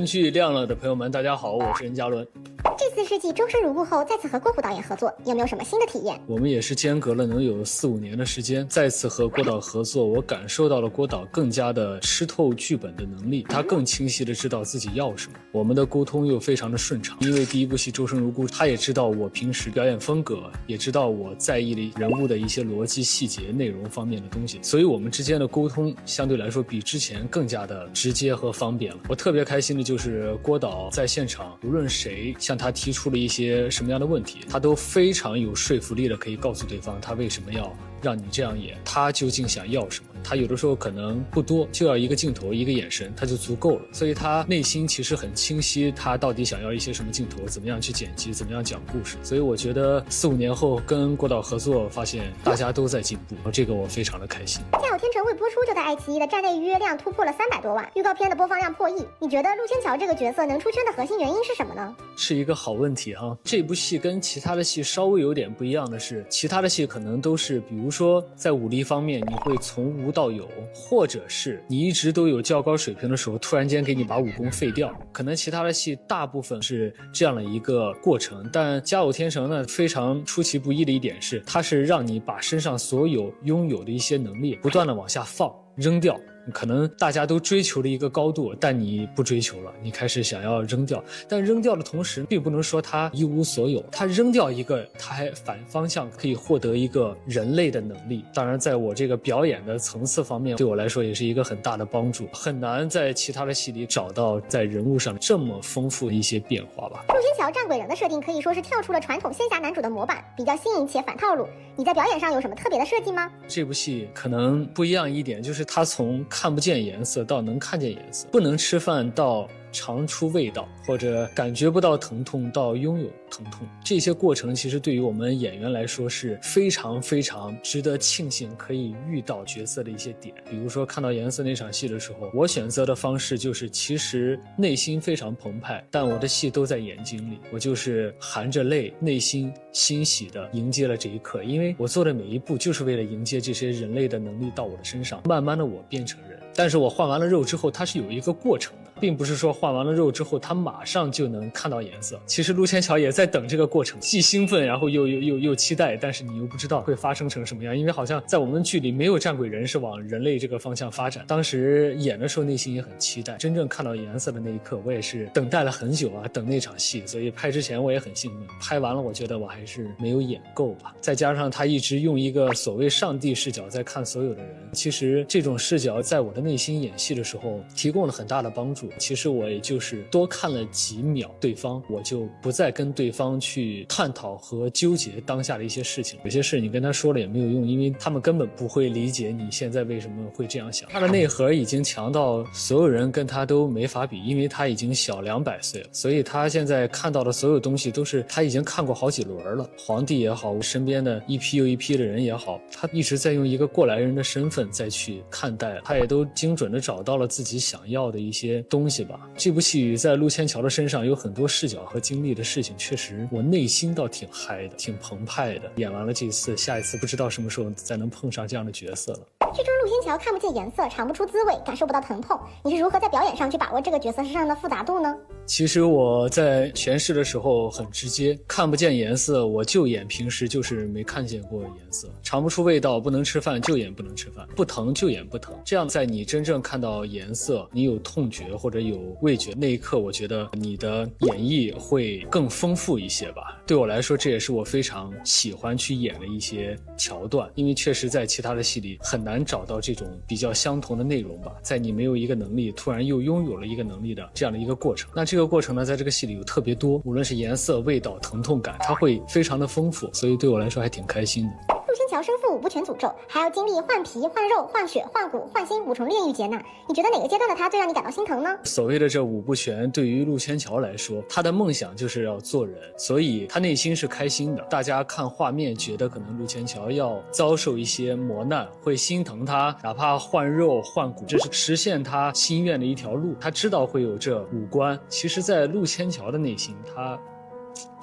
天气亮了的朋友们，大家好，我是任嘉伦。这次是继《周生如故》后再次和郭虎导演合作，有没有什么新的体验？我们也是间隔了能有4-5年的时间，再次和郭导合作，我感受到了郭导更加的吃透剧本的能力，他更清晰的知道自己要什么。我们的沟通又非常的顺畅，因为第一部戏《周生如故》，他也知道我平时表演风格，也知道我在意的人物的一些逻辑细节、内容方面的东西，所以我们之间的沟通相对来说比之前更加的直接和方便了。我特别开心的就是郭导在现场，无论谁向他提出了一些什么样的问题，他都非常有说服力的可以告诉对方他为什么要让你这样演，他究竟想要什么。他有的时候可能不多，就要一个镜头一个眼神他就足够了，所以他内心其实很清晰，他到底想要一些什么镜头，怎么样去剪辑，怎么样讲故事。所以我觉得4-5年后跟郭导合作，发现大家都在进步，这个我非常的开心。《家有天成》未播出就在爱奇艺的站内预约量突破了300多万，预告片的播放量破亿。你觉得陆千桥这个角色能出圈的核心原因是什么呢？是一个好问题哈。这部戏跟其他的戏稍微有点不一样的是，其他的戏可能都是比如说在武力方面你会从无到有，或者是你一直都有较高水平的时候，突然间给你把武功废掉，可能其他的戏大部分是这样的一个过程。但家有天成呢，非常出其不意的一点是，它是让你把身上所有拥有的一些能力不断的往下放扔掉。可能大家都追求了一个高度，但你不追求了，你开始想要扔掉，但扔掉的同时并不能说他一无所有，他扔掉一个，他还反方向可以获得一个人类的能力。当然在我这个表演的层次方面，对我来说也是一个很大的帮助，很难在其他的戏里找到在人物上这么丰富的一些变化吧。陆千桥战鬼人的设定可以说是跳出了传统仙侠男主的模板，比较新颖且反套路。你在表演上有什么特别的设计吗？这部戏可能不一样一点，就是他从看不见颜色到能看见颜色，不能吃饭到尝出味道，或者感觉不到疼痛到拥有疼痛，这些过程其实对于我们演员来说是非常非常值得庆幸可以遇到角色的一些点。比如说看到颜色那场戏的时候，我选择的方式就是其实内心非常澎湃，但我的戏都在眼睛里，我就是含着泪内心欣喜的迎接了这一刻，因为我做的每一步就是为了迎接这些人类的能力到我的身上，慢慢的我变成人。但是我换完了肉之后，它是有一个过程的，并不是说换完了肉之后他马上就能看到颜色。其实陆千桥也在等这个过程，既兴奋然后又期待，但是你又不知道会发生成什么样，因为好像在我们剧里没有战鬼人是往人类这个方向发展。当时演的时候内心也很期待，真正看到颜色的那一刻我也是等待了很久啊，等那场戏，所以拍之前我也很兴奋，拍完了我觉得我还是没有演够吧。再加上他一直用一个所谓上帝视角在看所有的人，其实这种视角在我的内心演戏的时候提供了很大的帮助。其实我也就是多看了几秒对方，我就不再跟对方去探讨和纠结当下的一些事情，有些事你跟他说了也没有用，因为他们根本不会理解你现在为什么会这样想。他的内核已经强到所有人跟他都没法比，因为他已经小200岁了，所以他现在看到的所有东西都是他已经看过好几轮了，皇帝也好，身边的一批又一批的人也好，他一直在用一个过来人的身份再去看待，他也都精准的找到了自己想要的一些东西吧。这部戏在陆千桥的身上有很多视角和经历的事情，确实我内心倒挺嗨的，挺澎湃的。演完了这次，下一次不知道什么时候再能碰上这样的角色了。剧中陆千桥看不见颜色，尝不出滋味，感受不到疼痛，你是如何在表演上去把握这个角色身上的复杂度呢？其实我在诠释的时候很直接，看不见颜色我就演平时就是没看见过颜色，尝不出味道不能吃饭就演不能吃饭，不疼就演不疼。这样在你真正看到颜色，你有痛觉或者有味觉那一刻，我觉得你的演绎会更丰富一些吧。对我来说这也是我非常喜欢去演的一些桥段，因为确实在其他的戏里很难找到这种比较相同的内容吧，在你没有一个能力突然又拥有了一个能力的这样的一个过程。那这个过程呢，在这个戏里有特别多，无论是颜色、味道、疼痛感，它会非常的丰富，所以对我来说还挺开心的。陆千桥身负5部全诅咒，还要经历换皮、换肉、换血、换骨、换心5重炼狱劫难，你觉得哪个阶段的他最让你感到心疼呢？所谓的这5部全，对于陆千桥来说，他的梦想就是要做人，所以他内心是开心的。大家看画面觉得可能陆千桥要遭受一些磨难，会心疼他，哪怕换肉换骨，这是实现他心愿的一条路。他知道会有这5关，其实在陆千桥的内心他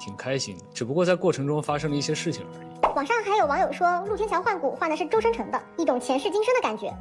挺开心的，只不过在过程中发生了一些事情而已。网上还有网友说，陆天桥换骨换的是周生辰的一种前世今生的感觉。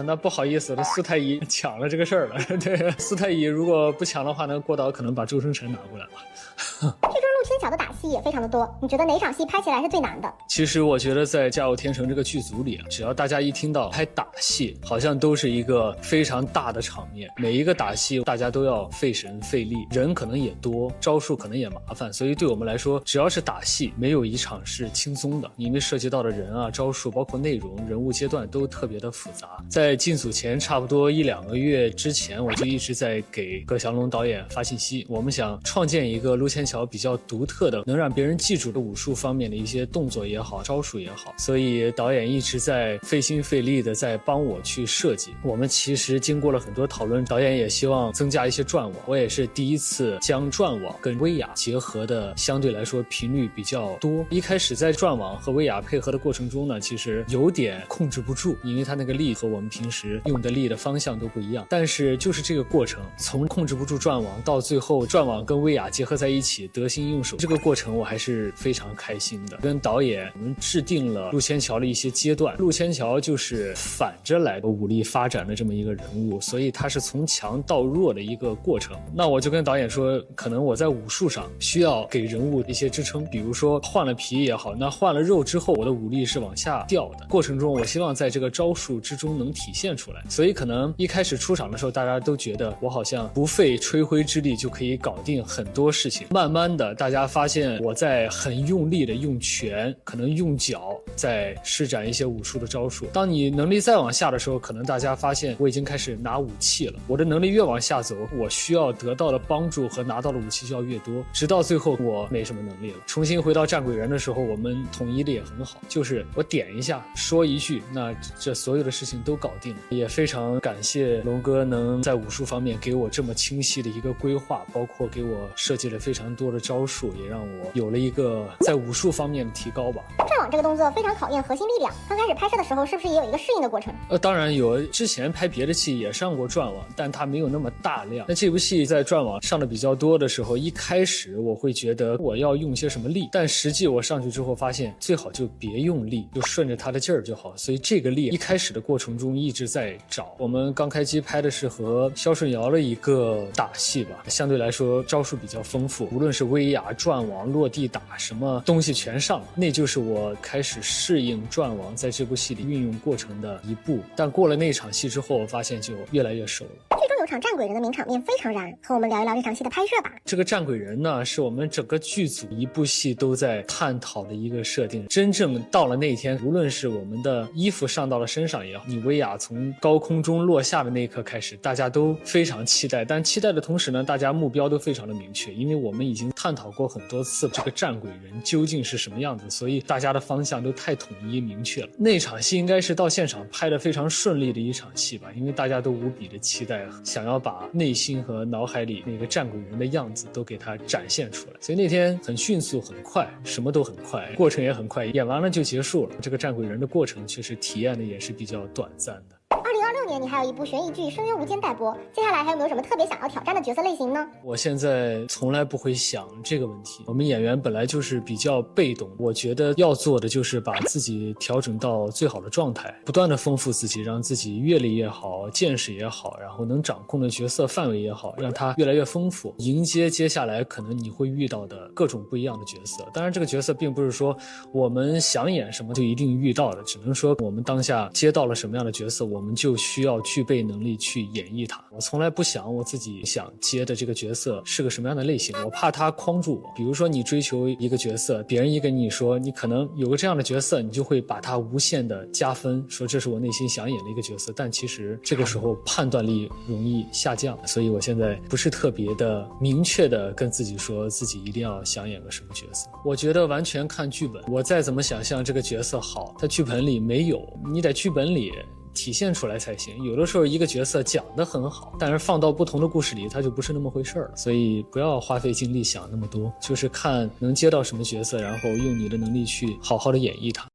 那不好意思，这苏太医抢了这个事儿了。对，苏太医如果不抢的话呢，郭导可能把周生辰拿过来了。据说陆天桥的打戏也非常的多，你觉得哪场戏拍起来是最难的？其实我觉得在《家有天成》这个剧组里，只要大家一听到拍打戏，好像都是一个非常大的场面。每一个打戏大家都要费神费力，人可能也多，招数可能也麻烦，所以对我们来说，只要是打戏，没有一场是轻松的，因为涉及到的人啊、招数，包括内容、人物阶段都特别的复杂。在进组前差不多1-2个月之前，我就一直在给葛祥龙导演发信息，我们想创建一个陆天桥比较独特的，能让别人记住的武术方面的一些动作也好、招数也好，所以导演一直在费心费力的在帮我去设计。我们其实经过了很多讨论，导演也希望增加一些转网，我也是第一次将转网跟威亚结合的相对来说频率比较多。一开始在转网和威亚配合的过程中呢，其实有点控制不住，因为它那个力和我们平时用的力的方向都不一样。但是就是这个过程，从控制不住转网到最后转网跟威亚结合在一起得心应手，这个过程我还是非常开心的。跟导演我们制定了陆天桥的一些阶段，陆天桥就是反着来的武力发展的这么一个人物，所以他是从强到弱的一个过程。那我就跟导演说，可能我在武术上需要给人物一些支撑，比如说换了皮也好，那换了肉之后我的武力是往下掉的，过程中我希望在这个招数之中能体现出来。所以可能一开始出场的时候大家都觉得我好像不费吹灰之力就可以搞定很多事情，慢慢的大家发现我在很用力的用拳，可能用脚在施展一些武术的招数。当你能力再往下的时候，可能大家发现我已经开始拿武器了，我的能力越往下走，我需要得到的帮助和拿到的武器就要越多，直到最后我没什么能力了。重新回到战鬼人的时候，我们统一的也很好，就是我点一下说一句，那这所有的事情都搞定了。也非常感谢龙哥能在武术方面给我这么清晰的一个规划，包括给我设计了非常多的招数，也让我有了一个在武术方面的提高吧。转网这个动作非常考验核心力量，刚开始拍摄的时候是不是也有一个适应的过程？当然有，之前拍别的戏也上过转网，但它没有那么大量。那这部戏在转网上的比较多的时候，一开始我会觉得我要用些什么力，但实际我上去之后发现最好就别用力，就顺着它的劲儿就好。所以这个力一开始的过程中一直在找。我们刚开机拍的是和肖顺尧的一个打戏吧，相对来说招数比较丰富，无论是威亚、转网、落地打，什么东西全上了，那就是我开始适应转网在这部戏里运用过程的一步。但过了那场戏之后，我发现就越来越熟了。剧中有场战鬼人的名场面非常燃，和我们聊一聊这场戏的拍摄吧。这个战鬼人呢，是我们整个剧组一部戏都在探讨的一个设定。真正到了那天，无论是我们的衣服上到了身上也好，你威亚从高空中落下的那一刻开始，大家都非常期待。但期待的同时呢，大家目标都非常的明确，因为我们已经探讨过很多次这个战鬼人究竟是什么样子，所以大家的方向都太统一明确了。那场戏应该是到现场拍的非常顺利的一场戏吧，因为大家都无比的期待，想要把内心和脑海里那个战鬼人的样子都给它展现出来。所以那天很迅速很快，什么都很快，过程也很快，演完了就结束了。这个战鬼人的过程确实体验的也是比较短暂的。2026年你还有一部悬疑剧《深渊无间》待播，接下来还有没有什么特别想要挑战的角色类型呢？我现在从来不会想这个问题，我们演员本来就是比较被动，我觉得要做的就是把自己调整到最好的状态，不断的丰富自己，让自己阅历也好，见识也好，然后能掌控的角色范围也好，让它越来越丰富，迎接接下来可能你会遇到的各种不一样的角色。当然这个角色并不是说我们想演什么就一定遇到的，只能说我们当下接到了什么样的角色，我们就需要具备能力去演绎它。我从来不想我自己想接的这个角色是个什么样的类型，我怕它框住我。比如说你追求一个角色，别人一跟你说你可能有个这样的角色，你就会把它无限的加分，说这是我内心想演的一个角色，但其实这个时候判断力容易下降。所以我现在不是特别的明确的跟自己说自己一定要想演个什么角色，我觉得完全看剧本，我再怎么想象这个角色好，它剧本里没有，你在剧本里体现出来才行。有的时候一个角色讲得很好，但是放到不同的故事里它就不是那么回事了。所以不要花费精力想那么多，就是看能接到什么角色，然后用你的能力去好好的演绎它。